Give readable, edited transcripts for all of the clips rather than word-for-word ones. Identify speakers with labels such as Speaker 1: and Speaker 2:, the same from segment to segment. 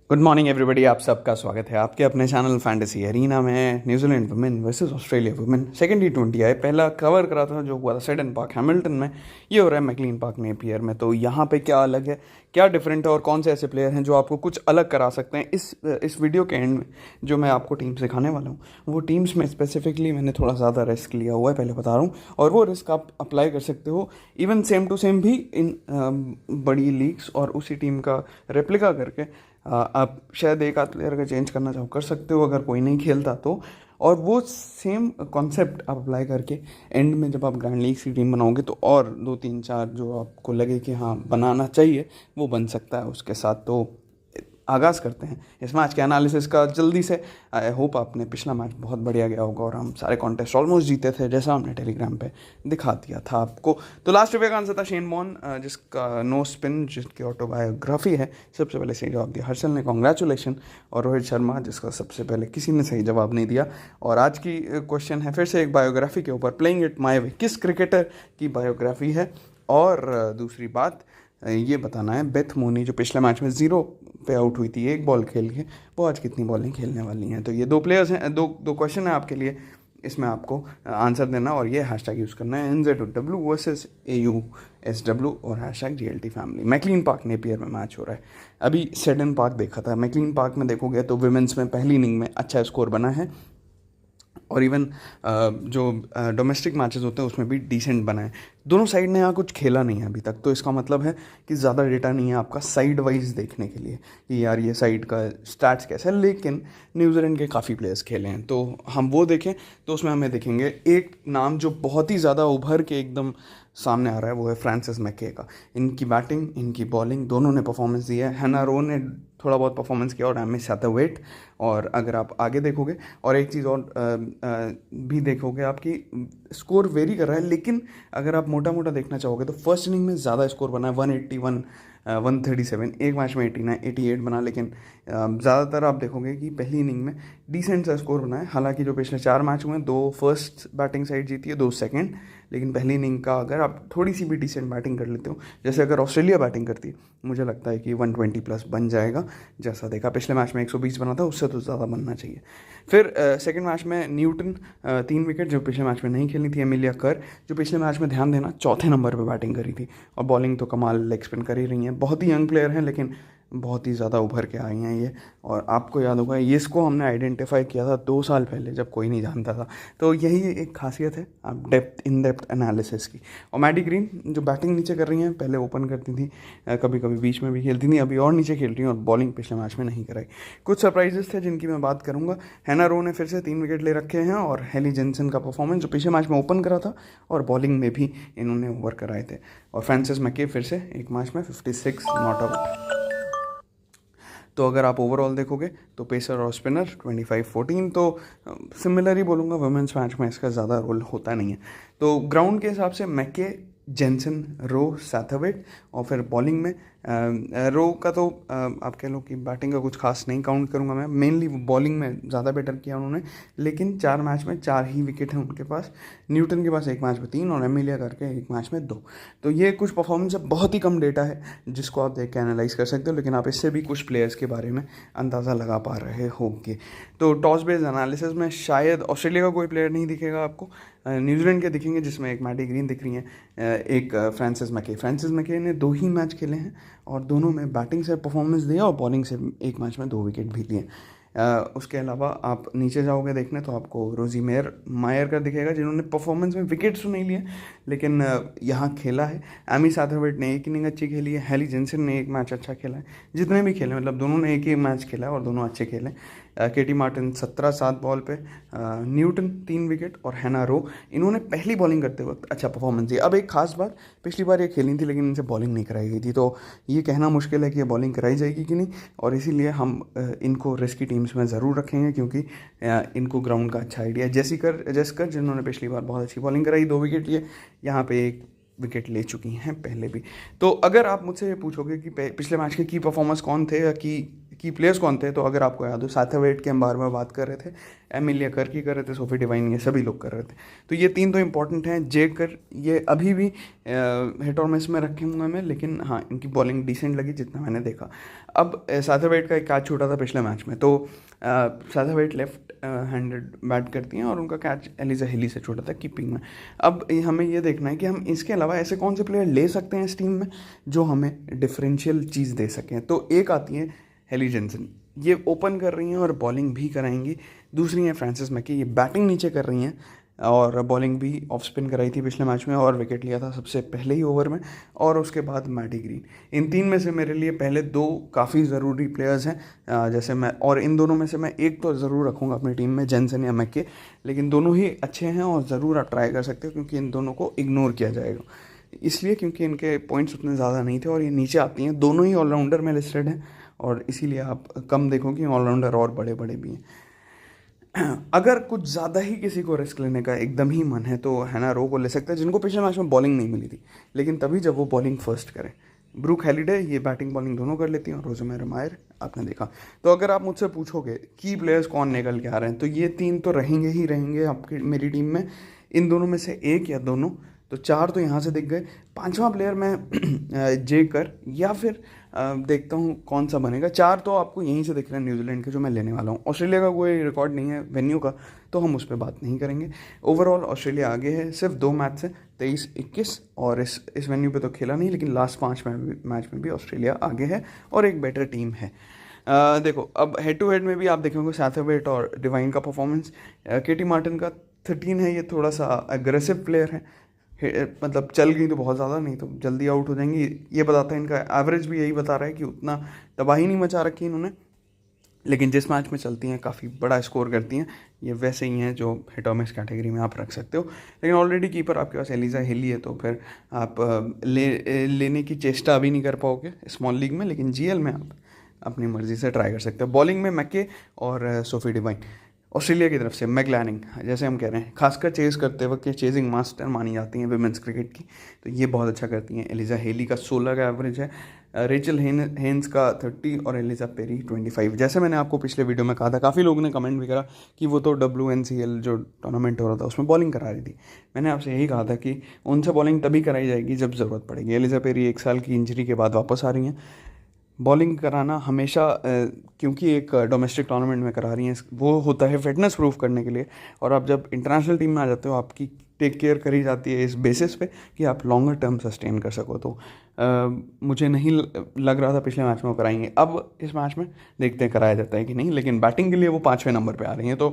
Speaker 1: Good morning everybody, आप सबका स्वागत है आपके अपने चैनल फैंटेसी एरीना में। New Zealand women versus Australia women second T20 है। पहला कवर करा था जो हुआ था सेडन पार्क हैमिल्टन में, ये हो रहा है मैकलीन पार्क नेपियर में। तो यहाँ पे क्या अलग है, क्या डिफरेंट है और कौन से ऐसे प्लेयर हैं जो आपको कुछ अलग करा सकते हैं। इस वीडियो के एंड में जो मैं आपको टीम सिखाने वाला हूँ, वो टीम्स में स्पेसिफिकली मैंने थोड़ा ज़्यादा रिस्क लिया हुआ है, पहले बता रहा हूँ। और वो रिस्क आप अप्लाई कर सकते हो इवन सेम टू सेम भी इन बड़ी लीग्स, और उसी टीम का रेप्लिका करके आप शायद एक आध प्लेयर अगर चेंज करना चाहो कर सकते हो, अगर कोई नहीं खेलता तो। और वो सेम कॉन्सेप्ट आप अप्लाई करके एंड में जब आप ग्रैंड लीग की टीम बनाओगे तो और दो तीन चार जो आपको लगे कि हाँ बनाना चाहिए वो बन सकता है उसके साथ। तो आगाज़ करते हैं इस मैच के एनालिसिस का जल्दी से। आई होप आपने पिछला मैच बहुत बढ़िया गया होगा और हम सारे कॉन्टेस्ट ऑलमोस्ट जीते थे, जैसा हमने टेलीग्राम पे दिखा दिया था आपको। तो लास्ट रिव्यू का आंसर था शेन वॉर्न, जिसका नो स्पिन, जिसकी ऑटोबायोग्राफी है। सबसे पहले सही जवाब दिया हर्षल ने, कॉन्ग्रेचुलेशन। और रोहित शर्मा, जिसका सबसे पहले किसी ने सही जवाब नहीं दिया। और आज की क्वेश्चन है फिर से एक बायोग्राफी के ऊपर, प्लेइंग इट माय वे किस क्रिकेटर की बायोग्राफी है। और दूसरी बात ये बताना है बेथ मोनी जो पिछले मैच में 0 पे आउट हुई थी एक बॉल खेल के, वो आज कितनी बॉलें खेलने वाली हैं। तो ये दो प्लेयर्स हैं, दो क्वेश्चन है आपके लिए, इसमें आपको आंसर देना और ये हैशटैग यूज़ करना है NZW वर्सेस AUSW और hashtag GLT family. McLean park Napier में मैच हो रहा है। अभी सेडन पार्क देखा था, मैकलीन पार्क में देखोगे तो विमेंस में पहली इनिंग में अच्छा स्कोर बना है, और इवन जो डोमेस्टिक मैचेस होते हैं उसमें भी डिसेंट बना है। दोनों साइड ने यहाँ कुछ खेला नहीं है अभी तक, तो इसका मतलब है कि ज़्यादा डेटा नहीं है आपका साइड वाइज देखने के लिए कि यार ये साइड का स्टैट्स कैसा है। लेकिन न्यूजीलैंड के काफ़ी प्लेयर्स खेले हैं, तो हम वो देखें तो उसमें हमें देखेंगे एक नाम जो बहुत ही ज़्यादा उभर के एकदम सामने आ रहा है, वो है फ्रांसिस मैके का। इनकी बैटिंग, इनकी बॉलिंग दोनों ने परफॉर्मेंस दी है। हैना रो ने थोड़ा बहुत परफॉर्मेंस किया और एम एस वेट। और अगर आप आगे देखोगे और एक चीज़ और भी देखोगे, आपकी स्कोर वेरी कर रहा है, लेकिन अगर आप मोटा मोटा देखना चाहोगे तो फर्स्ट इनिंग में ज़्यादा स्कोर बना है 181 137, एक मैच में 89 88 बना। लेकिन ज़्यादातर आप देखोगे कि पहली इनिंग में डिसेंट सा स्कोर बना है। हालांकि जो पिछले 4 मैच हुए हैं, 2 फर्स्ट बैटिंग साइड जीती है, 2 सेकंड। लेकिन पहली इनिंग का अगर आप थोड़ी सी भी डिसेंट बैटिंग कर लेते हो, जैसे अगर ऑस्ट्रेलिया बैटिंग करती, मुझे लगता है कि 120 प्लस बन जाएगा। जैसा देखा पिछले मैच में 120 बना था, उससे तो ज़्यादा बनना चाहिए। फिर सेकंड मैच में न्यूटन 3 विकेट, जो पिछले मैच में नहीं खेली थी। एमिलिया कर, जो पिछले मैच में ध्यान देना चौथे नंबर पर बैटिंग करी थी, और बॉलिंग तो कमाल लेग स्पिन कर ही रही हैं। बहुत ही यंग प्लेयर हैं, लेकिन बहुत ही ज़्यादा उभर के आई हैं ये। और आपको याद होगा ये इसको हमने आइडेंटिफाई किया था 2 साल पहले, जब कोई नहीं जानता था। तो यही एक खासियत है आप इन डेप्थ एनालिसिस की। और मैडी ग्रीन जो बैटिंग नीचे कर रही हैं, पहले ओपन करती थी, कभी कभी बीच में भी खेलती थी, अभी और नीचे खेल रही हैं, और बॉलिंग पिछले मैच में नहीं कराई। कुछ सरप्राइजेस थे जिनकी मैं बात करूँगा। हैना रो ने फिर से 3 विकेट ले रखे हैं, और हेली जेनसन का परफॉर्मेंस जो पिछले मैच में ओपन करा था और बॉलिंग में भी इन्होंने ओवर कराए थे। और फ्रांसिस मैके फिर से एक मैच में 56 नॉट आउट। तो अगर आप ओवरऑल देखोगे तो पेसर और स्पिनर 25-14, तो सिमिलर ही बोलूँगा। वुमेंस मैच में इसका ज़्यादा रोल होता नहीं है। तो ग्राउंड के हिसाब से मैके, जेनसन, रो, सैथरवेट। और फिर बॉलिंग में रो का तो आप कह लो कि बैटिंग का कुछ खास नहीं काउंट करूँगा मैं, मेनली बॉलिंग में ज़्यादा बेटर किया उन्होंने। लेकिन 4 मैच में 4 ही विकेट हैं उनके पास। न्यूटन के पास एक मैच में 3 और एमिलिया करके एक मैच में 2। तो ये कुछ परफॉर्मेंस है, बहुत ही कम डेटा है जिसको आप देख के एनालाइज कर सकते हो, लेकिन आप इससे भी कुछ प्लेयर्स के बारे में अंदाज़ा लगा पा रहे होंगे। तो टॉस बेस्ड एनालिसिस में शायद ऑस्ट्रेलिया का कोई प्लेयर नहीं दिखेगा आपको, न्यूजीलैंड के दिखेंगे, जिसमें एक मैडी ग्रीन दिख रही हैं, एक फ्रांसिस मैके ने 2 ही मैच खेले हैं और दोनों में बैटिंग से परफॉर्मेंस दिया और बॉलिंग से एक मैच में 2 विकेट भी लिए। उसके अलावा आप नीचे जाओगे देखने तो आपको रोजी मायर का दिखेगा, जिन्होंने परफॉर्मेंस में विकेट्स तो नहीं लिए लेकिन यहाँ खेला है। एमी सैथरवेट ने एक इनिंग अच्छी खेली है, हेली जेनसन ने एक मैच अच्छा खेला है। जितने भी खेले मतलब दोनों ने एक ही मैच खेला है और दोनों अच्छे खेले। केटी मार्टिन 17 7 बॉल पे, न्यूटन 3 विकेट और हैना रो, इन्होंने पहली बॉलिंग करते वक्त अच्छा परफॉर्मेंस दिया। अब एक खास बात, पिछली बार ये खेली थी लेकिन इनसे बॉलिंग नहीं कराई गई थी, तो ये कहना मुश्किल है कि ये बॉलिंग कराई जाएगी कि नहीं। और इसीलिए हम इनको रिस्की टीम्स में ज़रूर रखेंगे, क्योंकि इनको ग्राउंड का अच्छा आइडिया है। जेसिकर जिन्होंने पिछली बार बहुत अच्छी बॉलिंग कराई, 2 विकेट लिए, यहाँ पे 1 विकेट ले चुकी हैं पहले भी। तो अगर आप मुझसे ये पूछोगे कि पिछले मैच के की परफॉर्मेंस कौन थे या की प्लेयर्स कौन थे, तो अगर आपको याद हो साथवेट के हम बार बार बात कर रहे थे, एमिलिया कर्की कर रहे थे, सोफी डिवाइन, ये सभी लोग कर रहे थे। तो ये तीन तो इंपॉर्टेंट हैं। जेकर ये अभी भी हिट और मिस में रखे हुए हैं, लेकिन हाँ इनकी बॉलिंग डिसेंट लगी जितना मैंने देखा। अब साथवेट का एक कैच छूटा था पिछले मैच में, तो साथवेट लेफ्ट हैंडेड बैट करती हैं और उनका कैच एलिजा हेली से छूटा था कीपिंग में। अब हमें ये देखना है कि हम इसके अलावा ऐसे कौन से प्लेयर ले सकते हैं इस टीम में जो हमें डिफरेंशियल चीज़ दे सकें। तो एक आती है हेली जेनसन, ये ओपन कर रही हैं और बॉलिंग भी कराएंगी। दूसरी हैं फ्रांसिस मैकी, ये बैटिंग नीचे कर रही हैं और बॉलिंग भी ऑफ स्पिन कराई थी पिछले मैच में और विकेट लिया था सबसे पहले ही ओवर में। और उसके बाद मैडी ग्रीन। इन तीन में से मेरे लिए पहले दो काफ़ी ज़रूरी प्लेयर्स हैं, जैसे मैं, और इन दोनों में से मैं एक तो ज़रूर रखूँगा अपनी टीम में, जेनसन या मैके। लेकिन दोनों ही अच्छे हैं और ज़रूर आप ट्राई कर सकते हो, क्योंकि इन दोनों को इग्नोर किया जाएगा इसलिए क्योंकि इनके पॉइंट्स उतने ज़्यादा नहीं थे और ये नीचे आती हैं। दोनों ही ऑलराउंडर में लिस्टेड हैं और इसीलिए आप कम देखोगे, ऑलराउंडर और बड़े बड़े भी हैं। अगर कुछ ज़्यादा ही किसी को रिस्क लेने का एकदम ही मन है तो हैना रो को ले सकते हैं, जिनको पिछले मैच में बॉलिंग नहीं मिली थी, लेकिन तभी जब वो बॉलिंग फर्स्ट करें। ब्रूक हैलिडे ये बैटिंग बॉलिंग दोनों कर लेती हैं और रोजमेरी मायर आपने देखा। तो अगर आप मुझसे पूछोगे की प्लेयर्स कौन निकल के आ रहे हैं, तो ये तीन तो रहेंगे ही रहेंगे आपकी मेरी टीम में। इन दोनों में से एक या दोनों, तो चार तो यहाँ से दिख गए। पांचवा प्लेयर मैं जेकर या फिर देखता हूँ कौन सा बनेगा। चार तो आपको यहीं से दिख रहे हैं न्यूजीलैंड के जो मैं लेने वाला हूँ। ऑस्ट्रेलिया का कोई रिकॉर्ड नहीं है वेन्यू का, तो हम उस पर बात नहीं करेंगे। ओवरऑल ऑस्ट्रेलिया आगे है, सिर्फ 2 मैच से 23-21, और इस वेन्यू पे तो खेला नहीं, लेकिन लास्ट 5 मैच में भी ऑस्ट्रेलिया आगे है और एक बेटर टीम है। देखो अब हेड टू हेड में भी आप देखेंगे साथवेट और डिवाइन का परफॉर्मेंस। केटी मार्टिन का 13 है, ये थोड़ा सा एग्रेसिव प्लेयर है, मतलब चल गई तो बहुत ज़्यादा, नहीं तो जल्दी आउट हो जाएंगी। ये बताता है, इनका एवरेज भी यही बता रहा है कि उतना तबाही नहीं मचा रखी इन्होंने, लेकिन जिस मैच में चलती हैं काफ़ी बड़ा स्कोर करती हैं। ये वैसे ही हैं जो हिट और मिस कैटेगरी में आप रख सकते हो। लेकिन ऑलरेडी कीपर आपके पास एलिजा हेली है, तो फिर आप लेने की चेष्टा अभी नहीं कर पाओगे स्मॉल लीग में, लेकिन जीएल में आप अपनी मर्ज़ी से ट्राई कर सकते हो। बॉलिंग में मैके और सोफी डिवाइन। ऑस्ट्रेलिया की तरफ से मैगलैनिंग, जैसे हम कह रहे हैं, खासकर चेज़ करते वक्त ये चेजिंग मास्टर मानी जाती हैं विमेंस क्रिकेट की, तो ये बहुत अच्छा करती हैं। एलिजा हेली का 16 का एवरेज है, रेचल हेन्स का 30 और एलिजा पेरी 25। जैसे मैंने आपको पिछले वीडियो में कहा था, काफ़ी लोगों ने कमेंट भी करा कि वो तो WNCL जो टूर्नामेंट हो रहा था उसमें बॉलिंग करा रही थी। मैंने आपसे यही कहा था कि उनसे बॉलिंग तभी कराई जाएगी जब ज़रूरत पड़ेगी। एलिजा पेरी 1 साल की इंजरी के बाद वापस आ रही हैं। बॉलिंग कराना हमेशा, क्योंकि एक डोमेस्टिक टूर्नामेंट में करा रही हैं, वो होता है फिटनेस प्रूफ करने के लिए। और आप जब इंटरनेशनल टीम में आ जाते हो, आपकी टेक केयर करी जाती है इस बेसिस पे कि आप लॉन्गर टर्म सस्टेन कर सको। तो मुझे नहीं लग रहा था पिछले मैच में वो कराएंगे। अब इस मैच में देखते हैं कराया जाता है कि नहीं, लेकिन बैटिंग के लिए वो 5वें नंबर पे आ रही हैं। तो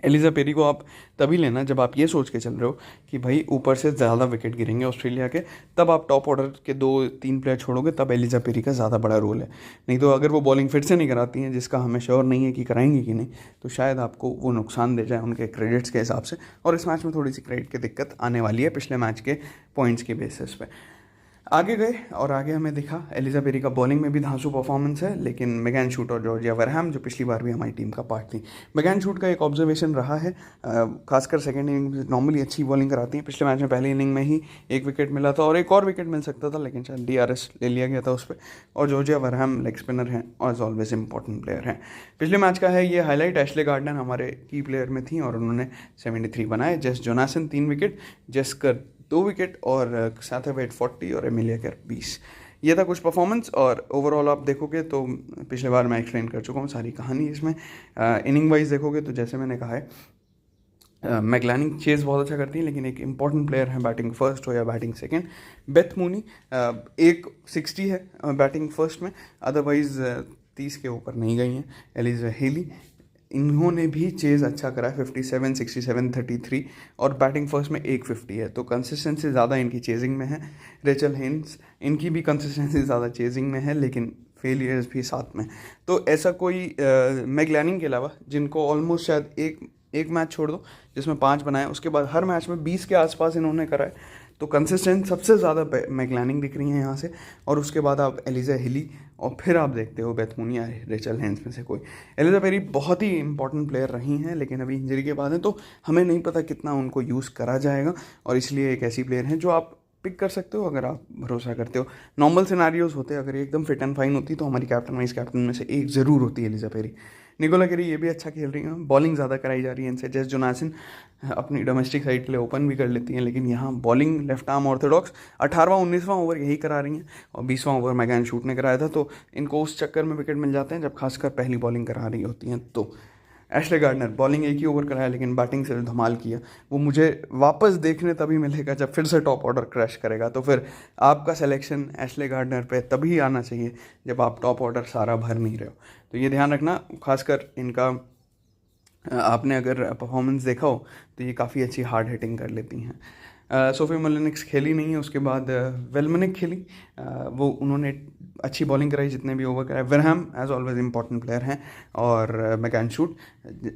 Speaker 1: एलिजा पेरी को आप तभी लेना जब आप ये सोच के चल रहे हो कि भाई ऊपर से ज़्यादा विकेट गिरेंगे ऑस्ट्रेलिया के, तब आप टॉप ऑर्डर के 2-3 प्लेयर छोड़ोगे, तब एलिजा पेरी का ज़्यादा बड़ा रोल है। नहीं तो अगर वो बॉलिंग फिर से नहीं कराती हैं, जिसका हमें श्योर नहीं है कि कराएंगी कि नहीं, तो शायद आपको वो नुकसान दे जाए उनके क्रेडिट्स के हिसाब से। और इस मैच में थोड़ी सी क्रेडिट की दिक्कत आने वाली है पिछले मैच के पॉइंट्स के बेसिस पे। आगे गए और आगे हमें दिखा एलिजा पेरी का बॉलिंग में भी धांसू परफॉर्मेंस है, लेकिन मैगन शूट और जॉर्जिया वरहैम जो पिछली बार भी हमारी टीम का पार्ट थी। मैगन शूट का एक ऑब्जर्वेशन रहा है, खासकर सेकंड इनिंग में नॉर्मली अच्छी बॉलिंग कराती हैं। पिछले मैच में पहली इनिंग में ही 1 विकेट मिला था और एक और विकेट मिल सकता था, लेकिन शायद DRS ले लिया गया था उस पर। और जॉर्जिया वरहैम लेग स्पिनर हैं और एज ऑलवेज इंपॉर्टेंट प्लेयर हैं। पिछले मैच का है ये हाईलाइट, एशले गार्डनर हमारे की प्लेयर में थी और उन्होंने 73 बनाए। जेस जोनासन 3 विकेट, जेस्कर 2 विकेट और साथवेट 40 और एमिलिया केर 20। ये था कुछ परफॉर्मेंस। और ओवरऑल आप देखोगे तो पिछले बार मैं एक्सप्लेन कर चुका हूँ सारी कहानी इसमें। इनिंग वाइज देखोगे तो जैसे मैंने कहा है, मैगलैनिंग चेज़ बहुत अच्छा करती है, लेकिन एक इंपॉर्टेंट प्लेयर है बैटिंग फर्स्ट हो या बैटिंग सेकंड। बेथ मूनी एक 60 है बैटिंग फर्स्ट में, अदरवाइज 30 के ऊपर नहीं गई हैं। एलिजा हेली, इन्होंने भी चेज़ अच्छा करा है, 57, 67, 33 और बैटिंग फर्स्ट में 150 है, तो कंसिस्टेंसी ज़्यादा इनकी चेजिंग में है। रेचल हेन्स, इनकी भी कंसिस्टेंसी ज़्यादा चेजिंग में है, लेकिन फेलियर्स भी साथ में। तो ऐसा कोई मैगलैनिंग के अलावा जिनको ऑलमोस्ट शायद एक मैच छोड़ दो जिसमें 5 बनाए, उसके बाद हर मैच में 20 के आसपास इन्होंने करा है। तो कंसिस्टेंट सबसे ज़्यादा मैगलैनिंग दिख रही है यहाँ से, और उसके बाद आप एलिजा हिली और फिर आप देखते हो बेथ मूनी या रेचल हेन्स में से कोई। एलिजा पेरी बहुत ही इंपॉर्टेंट प्लेयर रही हैं, लेकिन अभी इंजरी के बाद हैं, तो हमें नहीं पता कितना उनको यूज़ करा जाएगा, और इसलिए एक ऐसी प्लेयर हैं जो आप पिक कर सकते हो अगर आप भरोसा करते हो। नॉर्मल सिनारियोज होते हैं, अगर एकदम फिट एंड फाइन होती तो हमारी कैप्टन वाइस कैप्टन में से एक ज़रूर होती है एलिजा पेरी। निकोला कैरी ये भी अच्छा खेल रही हैं, बॉलिंग ज़्यादा कराई जा रही है इनसे। जेस जोनासन अपनी डोमेस्टिक साइड के लिए ओपन भी कर लेती हैं, लेकिन यहाँ बॉलिंग लेफ्ट आर्म ऑर्थोडॉक्स 18वां 19वां ओवर यही करा रही हैं, और 20वां ओवर मैगन शूट ने कराया था, तो इनको उस चक्कर में विकेट मिल जाते हैं जब खासकर पहली बॉलिंग करा रही होती हैं। तो एशले गार्डनर बॉलिंग एक ही ओवर कराया, लेकिन बैटिंग से धमाल किया। वो मुझे वापस देखने तभी मिलेगा जब फिर से टॉप ऑर्डर क्रैश करेगा, तो फिर आपका सिलेक्शन एशले गार्डनर पे तभी आना चाहिए जब आप टॉप ऑर्डर सारा भर नहीं रहे हो। तो ये ध्यान रखना, खासकर इनका आपने अगर परफॉर्मेंस देखा हो तो ये काफ़ी अच्छी हार्ड हिटिंग कर लेती हैं। सोफी मोलिनिक्स खेली नहीं है, उसके बाद वेलमनिक खेली, वो उन्होंने अच्छी बॉलिंग कराई जितने भी ओवर कराए। विरहम एज ऑलवेज इंपॉर्टेंट प्लेयर हैं, और मैगन शूट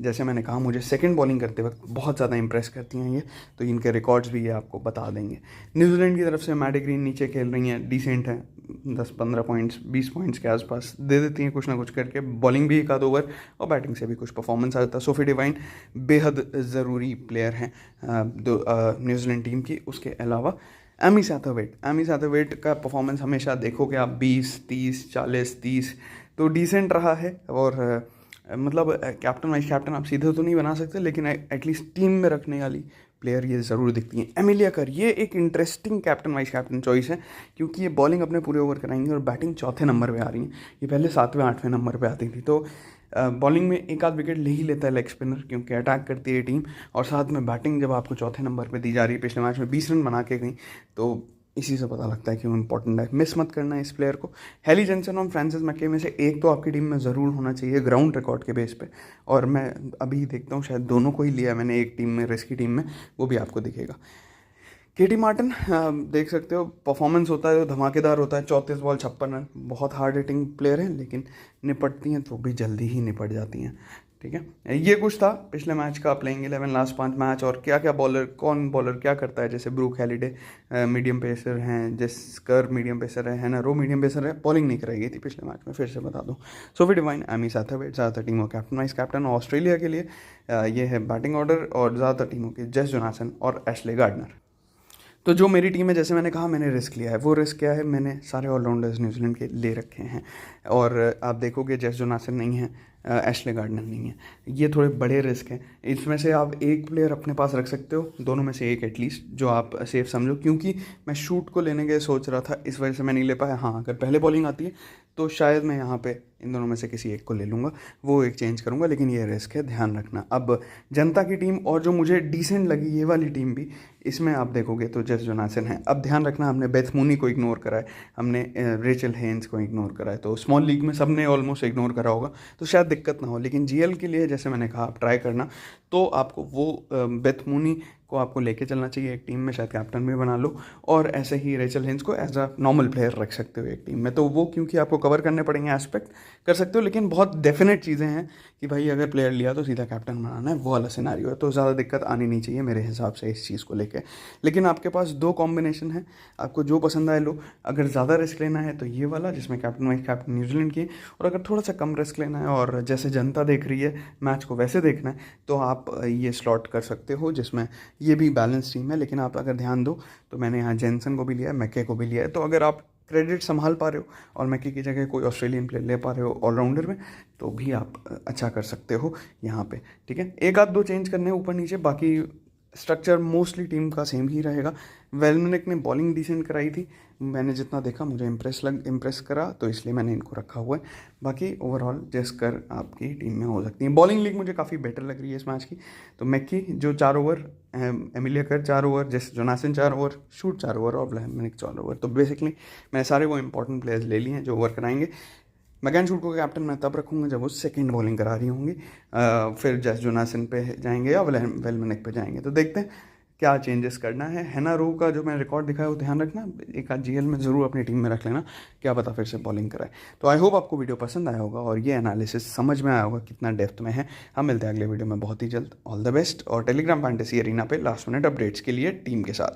Speaker 1: जैसे मैंने कहा मुझे सेकंड बॉलिंग करते वक्त बहुत ज़्यादा इंप्रेस करती हैं ये, तो इनके रिकॉर्ड्स भी ये आपको बता देंगे। न्यूजीलैंड की तरफ से मैडी ग्रीन नीचे खेल रही हैं, डिसेंट हैं, 10-15 पॉइंट्स 20 पॉइंट्स के आसपास दे देती हैं कुछ ना कुछ करके। बॉलिंग भी एक आध ओवर और बैटिंग से भी कुछ परफॉर्मेंस आ जाता है। सोफी डिवाइन बेहद ज़रूरी प्लेयर हैं न्यूजीलैंड टीम की। उसके अलावा एमी सैथरवेट का परफॉर्मेंस हमेशा देखोगे आप 20, 30, 40, 30 तो डिसेंट रहा है, और मतलब कैप्टन वाइस कैप्टन आप सीधे तो नहीं बना सकते, लेकिन एटलीस्ट टीम में रखने वाली प्लेयर ये ज़रूर दिखती हैं। एमिलिया कर ये एक interesting captain vice captain choice है, क्योंकि ये बॉलिंग अपने पूरे ओवर कराएंगी और बैटिंग चौथे नंबर पे आ रही हैं। ये पहले 7वें 8वें नंबर पे आती थी, तो बॉलिंग में एक आध विकेट ले ही लेता है लेग स्पिनर, क्योंकि अटैक करती है टीम, और साथ में बैटिंग जब आपको चौथे नंबर पे दी जा रही है, पिछले मैच में 20 रन बना के गई, तो इसी से पता लगता है कि वो इंपॉर्टेंट है। मिस मत करना है इस प्लेयर को। हेली जेंसन और फ्रांसिस मैके में से एक तो आपकी टीम में ज़रूर होना चाहिए ग्राउंड रिकॉर्ड के बेस पे, और मैं अभी देखता हूँ शायद दोनों को ही लिया मैंने एक टीम में, रिस्की टीम में, वो भी आपको दिखेगा। केटी मार्टन देख सकते हो परफॉर्मेंस होता है तो धमाकेदार होता है, 34 बॉल 56 रन, बहुत हार्ड हिटिंग प्लेयर हैं, लेकिन निपटती हैं तो भी जल्दी ही निपट जाती हैं। ठीक है, ये कुछ था पिछले मैच का प्लेइंग 11 लास्ट 5 मैच, और क्या क्या बॉलर कौन बॉलर क्या करता है। जैसे ब्रूक हैलिडे मीडियम पेसर हैं, जेस्कर मीडियम पेसर है ना, रो मीडियम पेसर है, बॉलिंग नहीं कराई गई थी पिछले मैच में, फिर से बता दूं। सोफी डिवाइन, एमी सैथरवेट, ज़्यादातर टीमों कैप्टन वाइस कैप्टन, ऑस्ट्रेलिया के लिए ये है बैटिंग ऑर्डर, और ज़्यादातर टीमों के जेस जोनासन और एशले गार्डनर। तो जो मेरी टीम है, जैसे मैंने कहा मैंने रिस्क लिया है, वो रिस्क क्या है, मैंने सारे ऑलराउंडर्स न्यूजीलैंड के ले रखे हैं, और आप देखोगे जेस जोनासन नहीं है, एशले गार्डनर नहीं है, ये थोड़े बड़े रिस्क हैं। इसमें से आप एक प्लेयर अपने पास रख सकते हो, दोनों में से एक एटलीस्ट, जो आप सेफ समझो, क्योंकि मैं शूट को लेने के सोच रहा था, इस वजह से मैं नहीं ले पाया। हाँ, अगर पहले बॉलिंग आती है तो शायद मैं यहाँ पे इन दोनों में से किसी एक को ले लूँगा, वो एक चेंज करूँगा, लेकिन ये रिस्क है, ध्यान रखना। अब जनता की टीम और जो मुझे डिसेंट लगी ये वाली टीम भी, इसमें आप देखोगे तो जेस जोनासन है। अब ध्यान रखना, हमने बेथ मूनी को इग्नोर करा है, हमने रेचल हेन्स को इग्नोर करा है, तो स्मॉल लीग में सबने ऑलमोस्ट इग्नोर करा होगा, तो शायद दिक्कत ना हो, लेकिन जीएल के लिए जैसे मैंने कहा आप ट्राई करना, तो आपको वो बेथ मूनी को आपको लेके चलना चाहिए एक टीम में, शायद कैप्टन भी बना लो, और ऐसे ही रेचल हेन्स को एज अ नॉर्मल प्लेयर रख सकते हो एक टीम में। तो वो क्योंकि आपको कवर करने पड़ेंगे एस्पेक्ट कर सकते हो, लेकिन बहुत डेफिनेट चीज़ें हैं कि भाई अगर प्लेयर लिया तो सीधा कैप्टन बनाना है, वो वाला सिनारियो है, तो ज़्यादा दिक्कत आनी नहीं चाहिए मेरे हिसाब से इस चीज़ को लेके। लेकिन आपके पास 2 कॉम्बिनेशन है, आपको जो पसंद आए लो। अगर ज़्यादा रिस्क लेना है तो ये वाला जिसमें कैप्टन वाइस कैप्टन न्यूजीलैंड की, और अगर थोड़ा सा कम रिस्क लेना है और जैसे जनता देख रही है मैच को वैसे देखना है, तो आप ये स्लॉट कर सकते हो जिसमें ये भी बैलेंस टीम है। लेकिन आप अगर ध्यान दो तो मैंने यहाँ जेंसन को भी लिया है, मैके को भी लिया है, तो अगर आप क्रेडिट संभाल पा रहे हो और मैके की जगह कोई ऑस्ट्रेलियन प्लेयर ले पा रहे हो ऑलराउंडर में, तो भी आप अच्छा कर सकते हो यहाँ पे। ठीक है, एक आध 2 चेंज करने ऊपर नीचे, बाकी स्ट्रक्चर मोस्टली टीम का सेम ही रहेगा। वेलमनिक ने बॉलिंग डिसेंट कराई थी, मैंने जितना देखा मुझे इम्प्रेस करा, तो इसलिए मैंने इनको रखा हुआ है। बाकी ओवरऑल जेस्कर आपकी टीम में हो सकती है। बॉलिंग लीग मुझे काफ़ी बेटर लग रही है इस मैच की, तो मैकी जो 4 ओवर, एमिलिया कर 4 over, Jess Jonassen 4 over, shoot 4 over, और वेलमनिक 4 ओवर, तो बेसिकली मैंने सारे वो इंपॉर्टेंट प्लेयर्स ले लिए हैं जो ओवर कराएंगे। मैगन शूट को कैप्टन मैं तब रखूँगा जब वो सेकंड बॉलिंग करा रही होंगी, फिर जेस जोनासन पे जाएंगे या वेलमनिक पे जाएंगे, तो देखते हैं क्या चेंजेस करना है ना। रो का जो मैं रिकॉर्ड दिखाया वो ध्यान रखना, एक आध जीएल में ज़रूर अपनी टीम में रख लेना, क्या पता फिर से बॉलिंग कराए। तो आई होप आपको वीडियो पसंद आया होगा और ये एनालिसिस समझ में आया होगा कितना डेप्थ में है। हम मिलते हैं अगले वीडियो में बहुत ही जल्द। ऑल द बेस्ट, और टेलीग्राम फैंटेसी एरीना पे लास्ट मिनट अपडेट्स के लिए टीम के साथ।